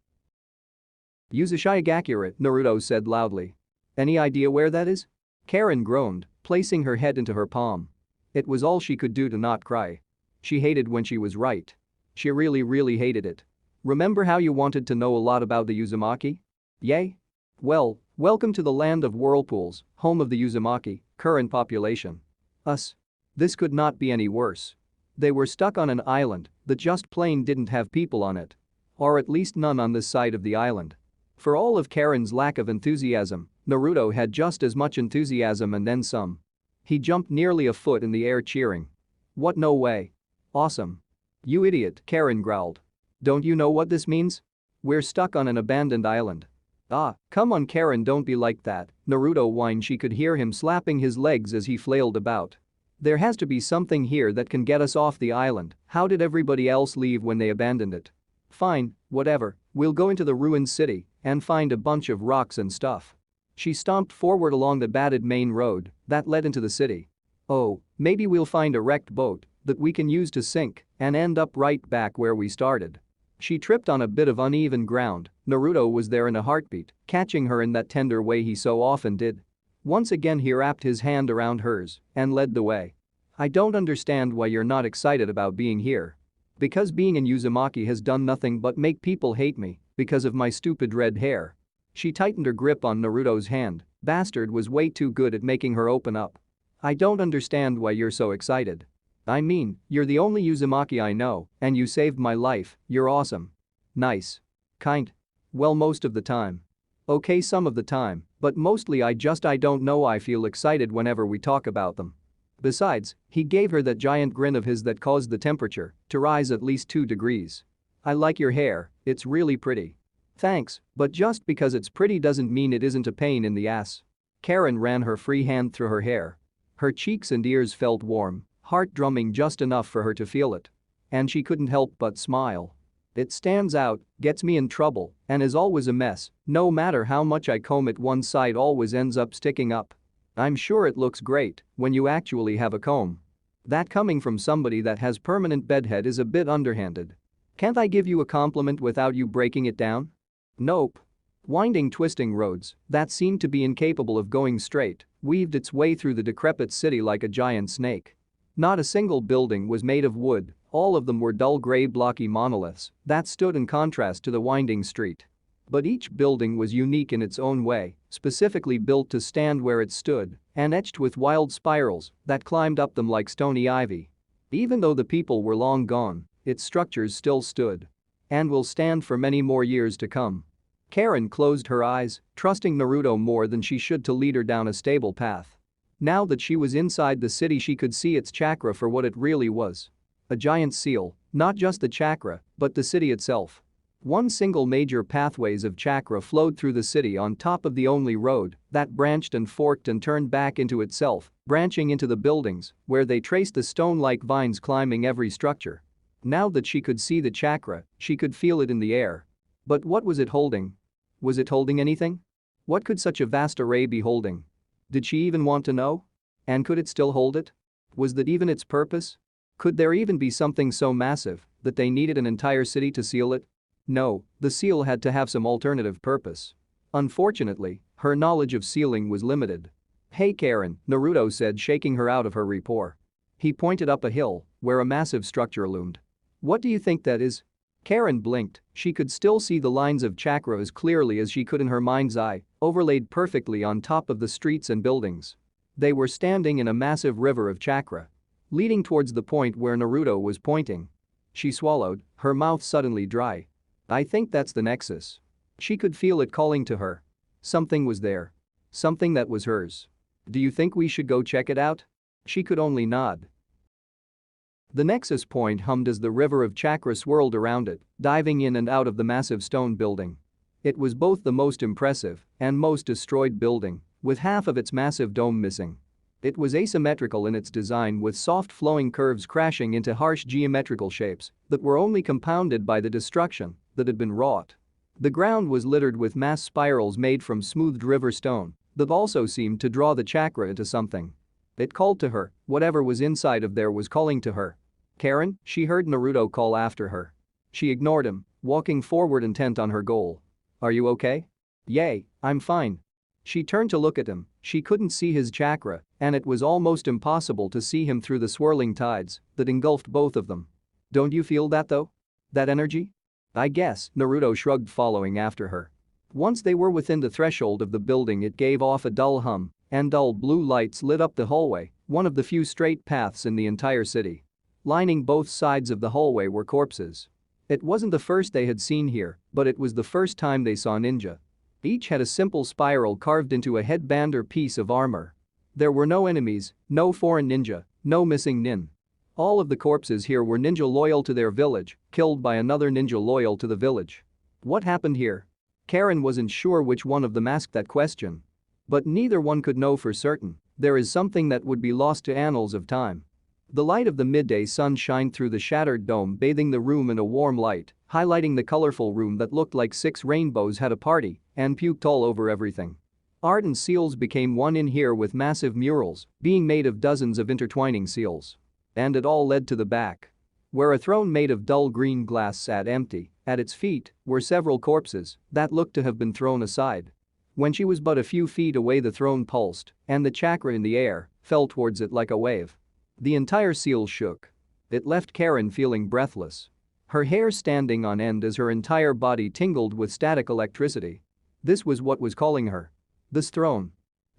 Uzashige accurate, Naruto said loudly. Any idea where that is? Karin groaned, placing her head into her palm. It was all she could do to not cry. She hated when she was right. She really hated it. Remember how you wanted to know a lot about the Uzumaki? Yay? Well, welcome to the land of whirlpools, home of the Uzumaki, current population. Us. This could not be any worse. They were stuck on an island that just plain didn't have people on it. Or at least none on this side of the island. For all of Karin's lack of enthusiasm, Naruto had just as much enthusiasm and then some. He jumped nearly a foot in the air cheering. What, no way. Awesome. You idiot, Karin growled. Don't you know what this means? We're stuck on an abandoned island. Ah, come on Karin, don't be like that, Naruto whined. She could hear him slapping his legs as he flailed about. There has to be something here that can get us off the island. How did everybody else leave when they abandoned it? Fine, whatever, we'll go into the ruined city and find a bunch of rocks and stuff. She stomped forward along the battered main road that led into the city. Oh, maybe we'll find a wrecked boat that we can use to sink and end up right back where we started. She tripped on a bit of uneven ground. Naruto was there in a heartbeat, catching her in that tender way he so often did. Once again he wrapped his hand around hers and led the way. I don't understand why you're not excited about being here. Because being in Uzumaki has done nothing but make people hate me because of my stupid red hair. She tightened her grip on Naruto's hand. Bastard was way too good at making her open up. I don't understand why you're so excited. I mean, you're the only Uzumaki I know, and you saved my life. You're awesome. Nice. Kind. Well, most of the time. Okay, some of the time, but mostly I don't know, I feel excited whenever we talk about them. Besides, he gave her that giant grin of his that caused the temperature to rise at least 2 degrees. I like your hair, it's really pretty. Thanks, but just because it's pretty doesn't mean it isn't a pain in the ass. Karin ran her free hand through her hair. Her cheeks and ears felt warm, heart drumming just enough for her to feel it. And she couldn't help but smile. It stands out, gets me in trouble, and is always a mess. No matter how much I comb it, one side always ends up sticking up. I'm sure it looks great when you actually have a comb. That coming from somebody that has permanent bedhead is a bit underhanded. Can't I give you a compliment without you breaking it down? Nope. Winding, twisting roads that seemed to be incapable of going straight weaved its way through the decrepit city like a giant snake. Not a single building was made of wood, all of them were dull gray blocky monoliths that stood in contrast to the winding street. But each building was unique in its own way, specifically built to stand where it stood and etched with wild spirals that climbed up them like stony ivy. Even though the people were long gone, its structures still stood. And will stand for many more years to come. Karin closed her eyes, trusting Naruto more than she should to lead her down a stable path. Now that she was inside the city, she could see its chakra for what it really was. A giant seal, not just the chakra, but the city itself. One single major pathways of chakra flowed through the city on top of the only road that branched and forked and turned back into itself, branching into the buildings, where they traced the stone-like vines climbing every structure. Now that she could see the chakra, she could feel it in the air. But what was it holding? Was it holding anything? What could such a vast array be holding? Did she even want to know? And could it still hold it? Was that even its purpose? Could there even be something so massive that they needed an entire city to seal it? No, the seal had to have some alternative purpose. Unfortunately, her knowledge of sealing was limited. "Hey Karin," Naruto said, shaking her out of her rapport. He pointed up a hill, where a massive structure loomed. "What do you think that is?" Karin blinked. She could still see the lines of chakra as clearly as she could in her mind's eye, overlaid perfectly on top of the streets and buildings. They were standing in a massive river of chakra, leading towards the point where Naruto was pointing. She swallowed, her mouth suddenly dry. "I think that's the nexus." She could feel it calling to her. Something was there. Something that was hers. "Do you think we should go check it out?" She could only nod. The nexus point hummed as the river of chakra swirled around it, diving in and out of the massive stone building. It was both the most impressive and most destroyed building, with half of its massive dome missing. It was asymmetrical in its design, with soft flowing curves crashing into harsh geometrical shapes that were only compounded by the destruction that had been wrought. The ground was littered with mass spirals made from smoothed river stone that also seemed to draw the chakra into something. It called to her, whatever was inside of there was calling to her. "Karin," she heard Naruto call after her. She ignored him, walking forward intent on her goal. "Are you okay?" "Yay, I'm fine." She turned to look at him. She couldn't see his chakra, and it was almost impossible to see him through the swirling tides that engulfed both of them. "Don't you feel that though? That energy?" "I guess," Naruto shrugged, following after her. Once they were within the threshold of the building, it gave off a dull hum, and dull blue lights lit up the hallway, one of the few straight paths in the entire city. Lining both sides of the hallway were corpses. It wasn't the first they had seen here, but it was the first time they saw ninja. Each had a simple spiral carved into a headband or piece of armor. There were no enemies, no foreign ninja, no missing nin. All of the corpses here were ninja loyal to their village, killed by another ninja loyal to the village. What happened here? Karin wasn't sure which one of them asked that question. But neither one could know for certain. There is something that would be lost to annals of time. The light of the midday sun shined through the shattered dome, bathing the room in a warm light, highlighting the colorful room that looked like 6 rainbows had a party and puked all over everything. Art and seals became one in here, with massive murals being made of dozens of intertwining seals. And it all led to the back, where a throne made of dull green glass sat empty. At its feet were several corpses that looked to have been thrown aside. When she was but a few feet away, the throne pulsed, and the chakra in the air fell towards it like a wave. The entire seal shook. It left Karin feeling breathless. Her hair standing on end as her entire body tingled with static electricity. This was what was calling her. This throne.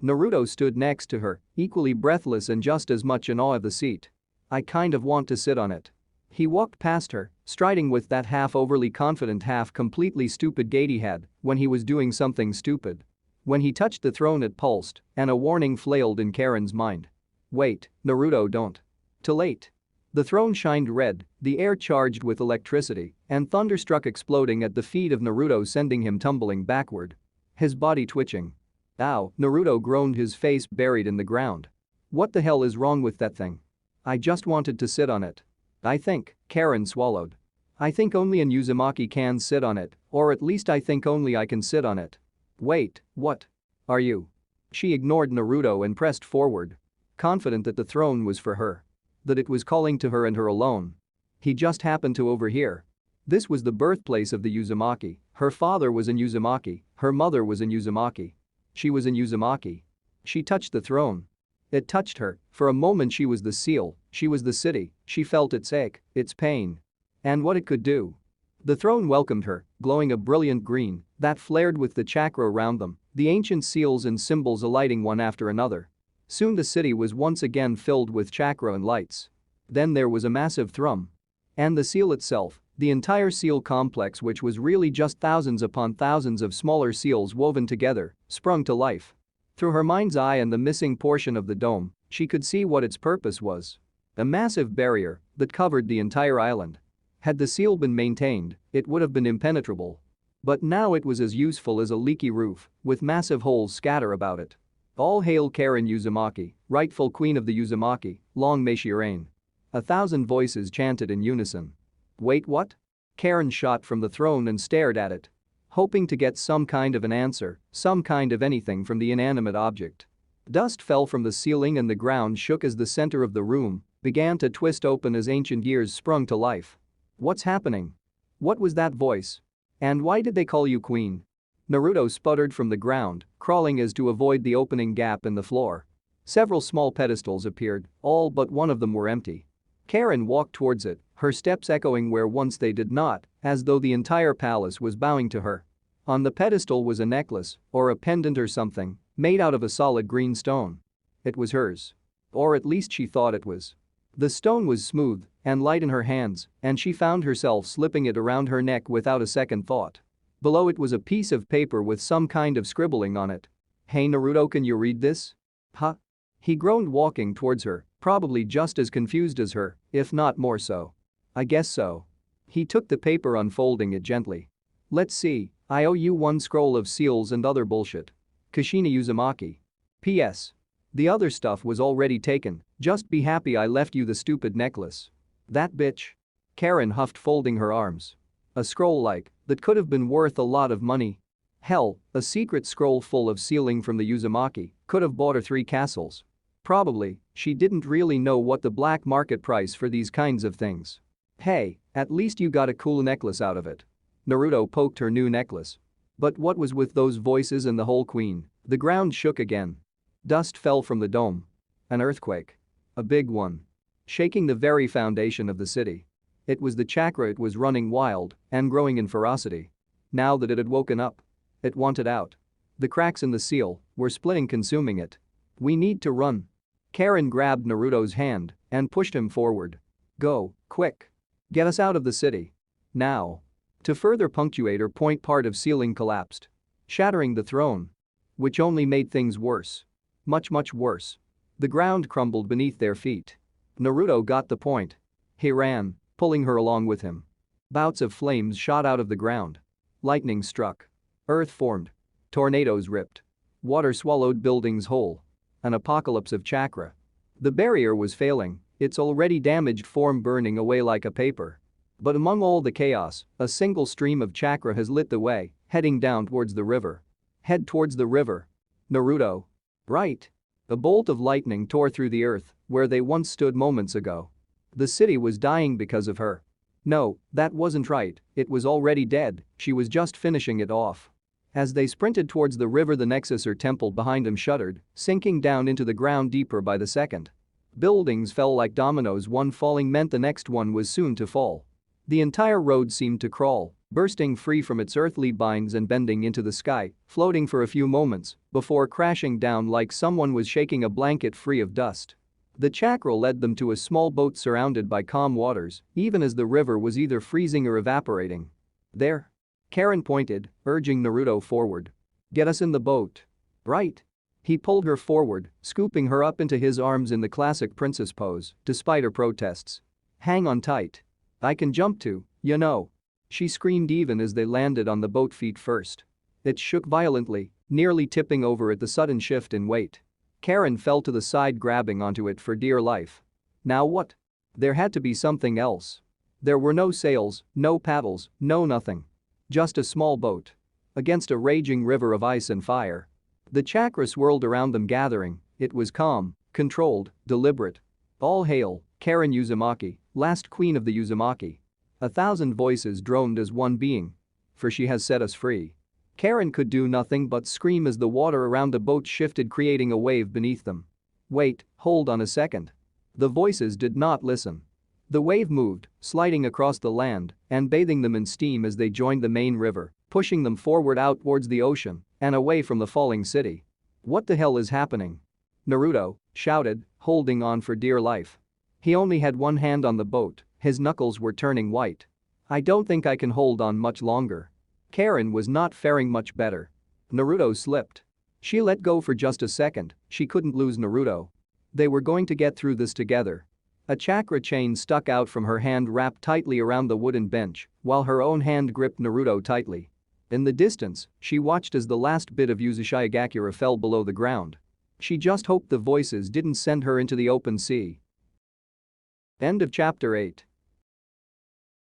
Naruto stood next to her, equally breathless and just as much in awe of the seat. "I kind of want to sit on it." He walked past her, striding with that half overly confident, half completely stupid gait he had when he was doing something stupid. When he touched the throne, it pulsed, and a warning flailed in Karin's mind. "Wait, Naruto, don't." Too late. The throne shined red, the air charged with electricity, and thunder struck, exploding at the feet of Naruto, sending him tumbling backward. His body twitching. "Ow," Naruto groaned, his face buried in the ground. "What the hell is wrong with that thing? I just wanted to sit on it." "I think," Karin swallowed. "I think only an Uzumaki can sit on it, or at least I think only I can sit on it." "Wait, what? Are you?" She ignored Naruto and pressed forward, confident that the throne was for her. That it was calling to her and her alone. He just happened to overhear. This was the birthplace of the Uzumaki. Her father was in Uzumaki, her mother was in Uzumaki. She was in Uzumaki. She touched the throne. It touched her. For a moment she was the seal, she was the city, she felt its ache, its pain. And what it could do. The throne welcomed her, glowing a brilliant green that flared with the chakra around them, the ancient seals and symbols alighting one after another. Soon the city was once again filled with chakra and lights. Then there was a massive thrum. And the seal itself, The entire seal complex, which was really just thousands upon thousands of smaller seals woven together, sprung to life. Through her mind's eye and the missing portion of the dome, she could see what its purpose was. A massive barrier that covered the entire island. Had the seal been maintained, it would have been impenetrable. But now it was as useful as a leaky roof, with massive holes scatter about it. All hail Karin Uzumaki, rightful queen of the Uzumaki, long may she reign. 1,000 voices chanted in unison. Wait, what? Karin shot from the throne and stared at it. Hoping to get some kind of an answer, some kind of anything from the inanimate object. Dust fell from the ceiling and the ground shook as the center of the room began to twist open as ancient years sprung to life. What's happening? What was that voice? And why did they call you queen? Naruto sputtered from the ground, crawling as to avoid the opening gap in the floor. Several small pedestals appeared, all but one of them were empty. Karin walked towards it, her steps echoing where once they did not, as though the entire palace was bowing to her. On the pedestal was a necklace, or a pendant or something, made out of a solid green stone. It was hers. Or at least she thought it was. The stone was smooth and light in her hands, and she found herself slipping it around her neck without a second thought. Below it was a piece of paper with some kind of scribbling on it. Hey Naruto, can you read this? Huh? He groaned, walking towards her, probably just as confused as her, if not more so. I guess so. He took the paper, unfolding it gently. Let's see, I owe you one scroll of seals and other bullshit. Kushina Uzumaki. P.S. The other stuff was already taken, just be happy I left you the stupid necklace. That bitch. Karin huffed, folding her arms. A scroll that could have been worth a lot of money. Hell, a secret scroll full of sealing from the Uzumaki could have bought her 3 castles. Probably, she didn't really know what the black market price for these kinds of things. Hey, at least you got a cool necklace out of it. Naruto poked her new necklace. But what was with those voices and the whole queen? The ground shook again. Dust fell from the dome. An earthquake. A big one. Shaking the very foundation of the city. It was the chakra, it was running wild and growing in ferocity. Now that it had woken up, it wanted out. The cracks in the seal were splitting, consuming it. We need to run. Karin grabbed Naruto's hand and pushed him forward. Go, quick. Get us out of the city. Now. To further punctuate her point, part of ceiling collapsed, shattering the throne. Which only made things worse. Much worse. The ground crumbled beneath their feet. Naruto got the point. He ran, pulling her along with him. Bouts of flames shot out of the ground. Lightning struck. Earth formed. Tornadoes ripped. Water swallowed buildings whole. An apocalypse of chakra. The barrier was failing, its already damaged form burning away like a paper. But among all the chaos, a single stream of chakra has lit the way, heading down towards the river. Head towards the river. Naruto. Right. A bolt of lightning tore through the earth where they once stood moments ago. The city was dying because of her. No, that wasn't right, it was already dead, she was just finishing it off. As they sprinted towards the river, the nexus or temple behind them shuddered, sinking down into the ground deeper by the second. Buildings fell like dominoes, one falling meant the next one was soon to fall. The entire road seemed to crawl, bursting free from its earthly binds and bending into the sky, floating for a few moments before crashing down like someone was shaking a blanket free of dust. The chakra led them to a small boat surrounded by calm waters, even as the river was either freezing or evaporating. There. Karin pointed, urging Naruto forward. Get us in the boat. Right. He pulled her forward, scooping her up into his arms in the classic princess pose, despite her protests. Hang on tight. I can jump too, you know. She screamed even as they landed on the boat feet first. It shook violently, nearly tipping over at the sudden shift in weight. Karin fell to the side, grabbing onto it for dear life. Now what? There had to be something else. There were no sails, no paddles, no nothing. Just a small boat. Against a raging river of ice and fire. The chakra swirled around them, gathering. It was calm, controlled, deliberate. All hail, Karin Uzumaki, last queen of the Uzumaki. 1,000 voices droned as one being. For she has set us free. Karin could do nothing but scream as the water around the boat shifted, creating a wave beneath them. Wait, hold on a second. The voices did not listen. The wave moved, sliding across the land and bathing them in steam as they joined the main river, pushing them forward out towards the ocean and away from the falling city. What the hell is happening? Naruto shouted, holding on for dear life. He only had one hand on the boat, his knuckles were turning white. I don't think I can hold on much longer. Karin was not faring much better. Naruto slipped. She let go for just a second, she couldn't lose Naruto. They were going to get through this together. A chakra chain stuck out from her hand wrapped tightly around the wooden bench, while her own hand gripped Naruto tightly. In the distance, she watched as the last bit of Uzashigakura fell below the ground. She just hoped the voices didn't send her into the open sea. End of chapter 8.